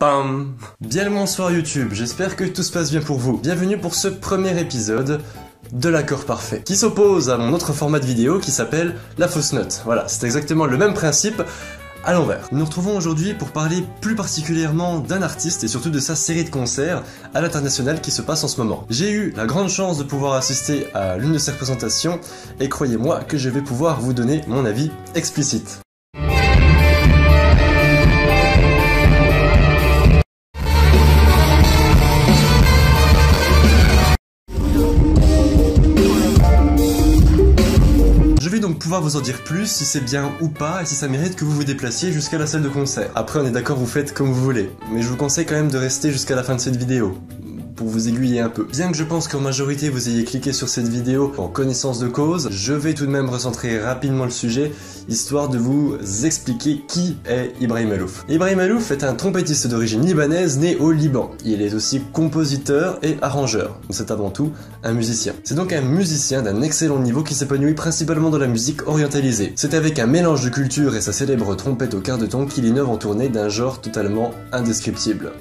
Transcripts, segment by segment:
pam. Bien le bonsoir YouTube, j'espère que tout se passe bien pour vous. Bienvenue pour ce premier épisode de l'accord parfait, qui s'oppose à mon autre format de vidéo qui s'appelle la fausse note. Voilà, c'est exactement le même principe à l'envers. Nous nous retrouvons aujourd'hui pour parler plus particulièrement d'un artiste et surtout de sa série de concerts à l'international qui se passe en ce moment. J'ai eu la grande chance de pouvoir assister à l'une de ses représentations et croyez-moi que je vais pouvoir vous donner mon avis explicite. Je vais donc pouvoir vous en dire plus si c'est bien ou pas et si ça mérite que vous vous déplaciez jusqu'à la salle de concert. Après on est d'accord, vous faites comme vous voulez, mais je vous conseille quand même de rester jusqu'à la fin de cette vidéo pour vous aiguiller un peu. Bien que je pense qu'en majorité vous ayez cliqué sur cette vidéo en connaissance de cause, je vais tout de même recentrer rapidement le sujet, histoire de vous expliquer qui est Ibrahim Malouf. Ibrahim Malouf est un trompettiste d'origine libanaise né au Liban. Il est aussi compositeur et arrangeur. C'est avant tout un musicien. C'est donc un musicien d'un excellent niveau qui s'épanouit principalement dans la musique orientalisée. C'est avec un mélange de culture et sa célèbre trompette au quart de ton qu'il innove en tournée d'un genre totalement indescriptible.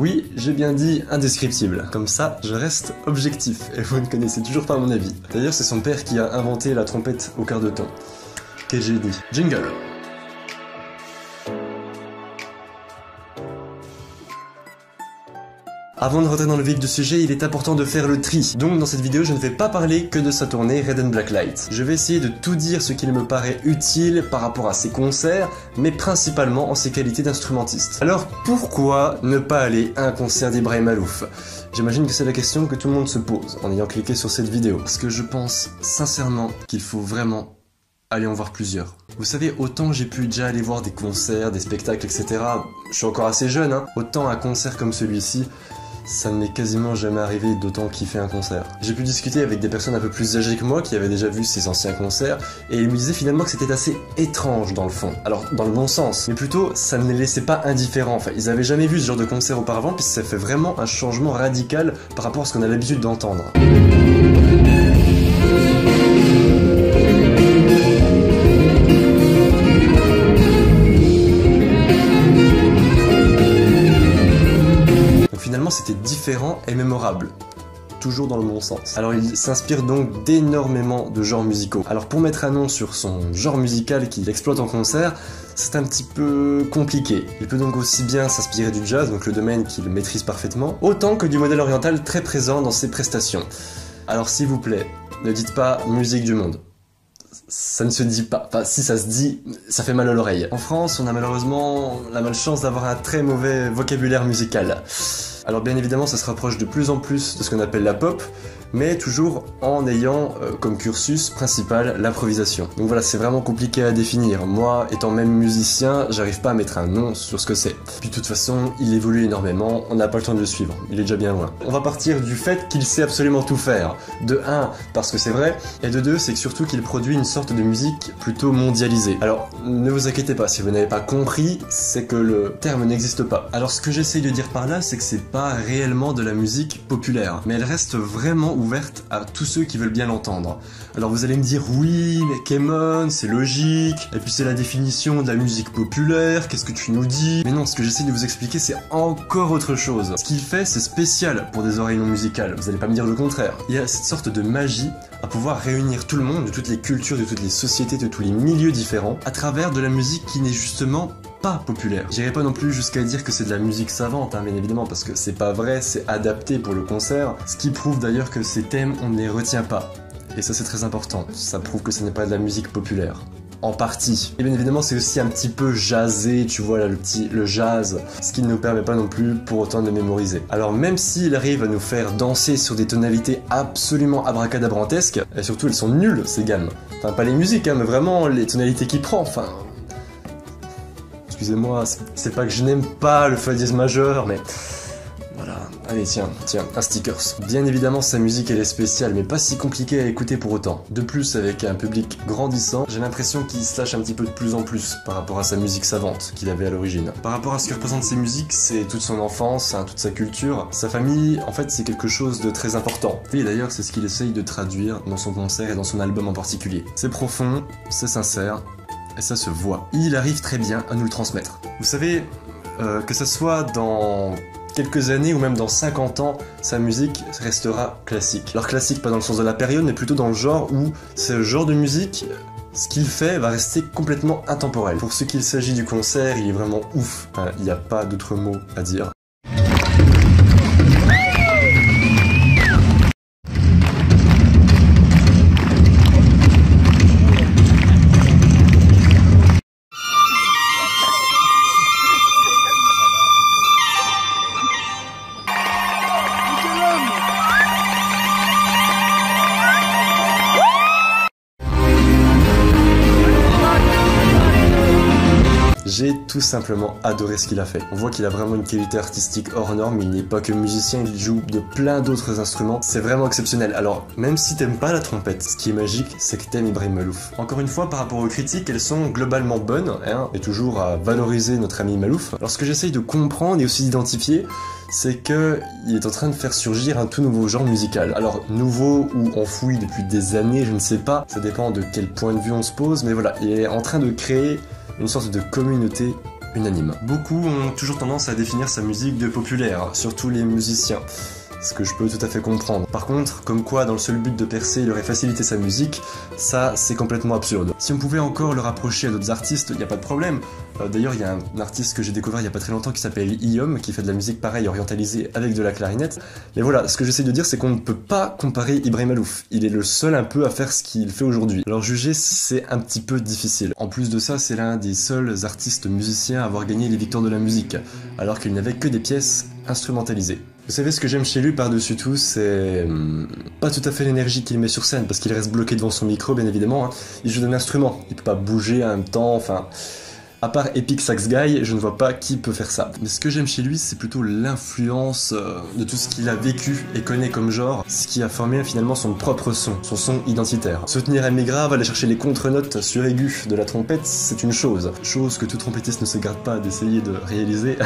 Oui, j'ai bien dit indescriptible. Comme ça, je reste objectif, et vous ne connaissez toujours pas mon avis. D'ailleurs, c'est son père qui a inventé la trompette au quart de ton. Qu'ai-je dit? Jingle. Avant de rentrer dans le vif du sujet, il est important de faire le tri. Donc dans cette vidéo, je ne vais pas parler que de sa tournée Red and Black Light. Je vais essayer de tout dire ce qu'il me paraît utile par rapport à ses concerts, mais principalement en ses qualités d'instrumentiste. Alors pourquoi ne pas aller à un concert d'Ibrahim Malouf? J'imagine que c'est la question que tout le monde se pose en ayant cliqué sur cette vidéo. Parce que je pense sincèrement qu'il faut vraiment aller en voir plusieurs. Vous savez, autant j'ai pu déjà aller voir des concerts, des spectacles, etc. Je suis encore assez jeune, hein. Autant un concert comme celui-ci, ça ne m'est quasiment jamais arrivé d'autant kiffer un concert. J'ai pu discuter avec des personnes un peu plus âgées que moi qui avaient déjà vu ces anciens concerts et ils me disaient finalement que c'était assez étrange dans le fond. Alors dans le bon sens, mais plutôt ça ne les laissait pas indifférents. Enfin, ils avaient jamais vu ce genre de concert auparavant puis ça fait vraiment un changement radical par rapport à ce qu'on a l'habitude d'entendre. Finalement, c'était différent et mémorable. Toujours dans le bon sens. Alors il s'inspire donc d'énormément de genres musicaux. Alors pour mettre un nom sur son genre musical qu'il exploite en concert, c'est un petit peu compliqué. Il peut donc aussi bien s'inspirer du jazz, donc le domaine qu'il maîtrise parfaitement, autant que du modèle oriental très présent dans ses prestations. Alors s'il vous plaît, ne dites pas musique du monde. Ça ne se dit pas. Enfin, si ça se dit, ça fait mal à l'oreille. En France, on a malheureusement la malchance d'avoir un très mauvais vocabulaire musical. Alors bien évidemment, ça se rapproche de plus en plus de ce qu'on appelle la pop, mais toujours en ayant comme cursus principal l'improvisation. Donc voilà, c'est vraiment compliqué à définir. Moi, étant même musicien, j'arrive pas à mettre un nom sur ce que c'est. Puis de toute façon, il évolue énormément, on n'a pas le temps de le suivre, il est déjà bien loin. On va partir du fait qu'il sait absolument tout faire. De 1, parce que c'est vrai, et de 2, c'est que surtout qu'il produit une sorte de musique plutôt mondialisée. Alors, ne vous inquiétez pas, si vous n'avez pas compris, c'est que le terme n'existe pas. Alors ce que j'essaye de dire par là, c'est que c'est pas réellement de la musique populaire, mais elle reste vraiment ouverte à tous ceux qui veulent bien l'entendre. Alors vous allez me dire oui, mais Kemon, c'est logique, et puis c'est la définition de la musique populaire, qu'est-ce que tu nous dis? Mais non, ce que j'essaie de vous expliquer, c'est encore autre chose. Ce qu'il fait, c'est spécial pour des oreilles non musicales, vous allez pas me dire le contraire. Il y a cette sorte de magie à pouvoir réunir tout le monde, de toutes les cultures, de toutes les sociétés, de tous les milieux différents, à travers de la musique qui n'est justement pas populaire. J'irai pas non plus jusqu'à dire que c'est de la musique savante, hein, bien évidemment, parce que c'est pas vrai, c'est adapté pour le concert, ce qui prouve d'ailleurs que ces thèmes, on ne les retient pas. Et ça c'est très important, ça prouve que ce n'est pas de la musique populaire. En partie. Et bien évidemment c'est aussi un petit peu jazzé, tu vois là le jazz, ce qui ne nous permet pas non plus pour autant de mémoriser. Alors même s'il arrive à nous faire danser sur des tonalités absolument abracadabrantesques, et surtout elles sont nulles ces gammes. Enfin pas les musiques, hein, mais vraiment les tonalités qu'il prend, enfin... Excusez-moi, c'est pas que je n'aime pas le fa dièse majeur, mais... Voilà, allez tiens, un stickers. Bien évidemment sa musique elle est spéciale, mais pas si compliquée à écouter pour autant. De plus, avec un public grandissant, j'ai l'impression qu'il se lâche un petit peu de plus en plus par rapport à sa musique savante qu'il avait à l'origine. Par rapport à ce que représentent ses musiques, c'est toute son enfance, hein, toute sa culture. Sa famille, en fait, c'est quelque chose de très important. Et d'ailleurs, c'est ce qu'il essaye de traduire dans son concert et dans son album en particulier. C'est profond, c'est sincère, et ça se voit. Il arrive très bien à nous le transmettre. Vous savez, que ce soit dans quelques années ou même dans 50 ans, sa musique restera classique. Alors classique pas dans le sens de la période, mais plutôt dans le genre où ce genre de musique, ce qu'il fait va rester complètement intemporel. Pour ce qu'il s'agit du concert, il est vraiment ouf, il n'y a pas d'autre mot à dire. J'ai tout simplement adoré ce qu'il a fait. On voit qu'il a vraiment une qualité artistique hors norme, il n'est pas que musicien, il joue de plein d'autres instruments. C'est vraiment exceptionnel. Alors, même si t'aimes pas la trompette, ce qui est magique, c'est que t'aimes Ibrahim Malouf. Encore une fois, par rapport aux critiques, elles sont globalement bonnes, et toujours à valoriser notre ami Malouf. Alors, ce que j'essaye de comprendre et aussi d'identifier, c'est que il est en train de faire surgir un tout nouveau genre musical. Alors, nouveau ou enfoui depuis des années, je ne sais pas, ça dépend de quel point de vue on se pose, mais voilà, il est en train de créer une sorte de communauté unanime. Beaucoup ont toujours tendance à définir sa musique de populaire, surtout les musiciens. Ce que je peux tout à fait comprendre. Par contre, comme quoi dans le seul but de percer, il aurait facilité sa musique, ça c'est complètement absurde. Si on pouvait encore le rapprocher à d'autres artistes, il n'y a pas de problème. D'ailleurs, il y a un artiste que j'ai découvert il n'y a pas très longtemps qui s'appelle Iom, qui fait de la musique pareille, orientalisée avec de la clarinette. Mais voilà, ce que j'essaie de dire, c'est qu'on ne peut pas comparer Ibrahim Malouf. Il est le seul un peu à faire ce qu'il fait aujourd'hui. Alors juger, c'est un petit peu difficile. En plus de ça, c'est l'un des seuls artistes musiciens à avoir gagné les victoires de la musique, alors qu'il n'avait que des pièces instrumentalisées. Vous savez, ce que j'aime chez lui par-dessus tout, c'est pas tout à fait l'énergie qu'il met sur scène, parce qu'il reste bloqué devant son micro, bien évidemment. Il joue d'un instrument, il peut pas bouger en même temps, enfin... À part Epic Sax Guy, je ne vois pas qui peut faire ça. Mais ce que j'aime chez lui, c'est plutôt l'influence de tout ce qu'il a vécu et connaît comme genre, ce qui a formé finalement son propre son identitaire. Se tenir à mi-grave, aller chercher les contre-notes sur aigu de la trompette, c'est une chose que tout trompettiste ne se garde pas d'essayer de réaliser.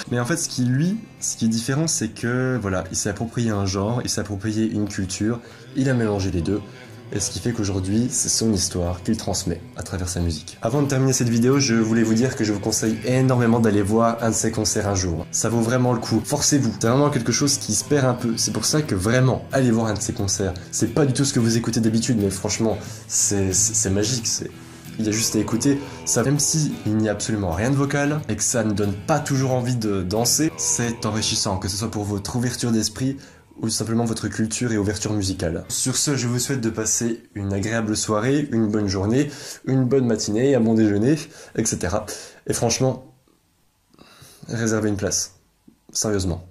Mais en fait, ce qui est différent, c'est que voilà, il s'est approprié un genre, il s'est approprié une culture, il a mélangé les deux. Et ce qui fait qu'aujourd'hui, c'est son histoire qu'il transmet à travers sa musique. Avant de terminer cette vidéo, je voulais vous dire que je vous conseille énormément d'aller voir un de ses concerts un jour. Ça vaut vraiment le coup. Forcez-vous. C'est vraiment quelque chose qui se perd un peu. C'est pour ça que vraiment, allez voir un de ses concerts. C'est pas du tout ce que vous écoutez d'habitude, mais franchement, c'est magique. Il y a juste à écouter ça, même si il n'y a absolument rien de vocal et que ça ne donne pas toujours envie de danser, c'est enrichissant, que ce soit pour votre ouverture d'esprit ou simplement votre culture et ouverture musicale. Sur ce, je vous souhaite de passer une agréable soirée, une bonne journée, une bonne matinée, un bon déjeuner, etc. Et franchement, réservez une place. Sérieusement.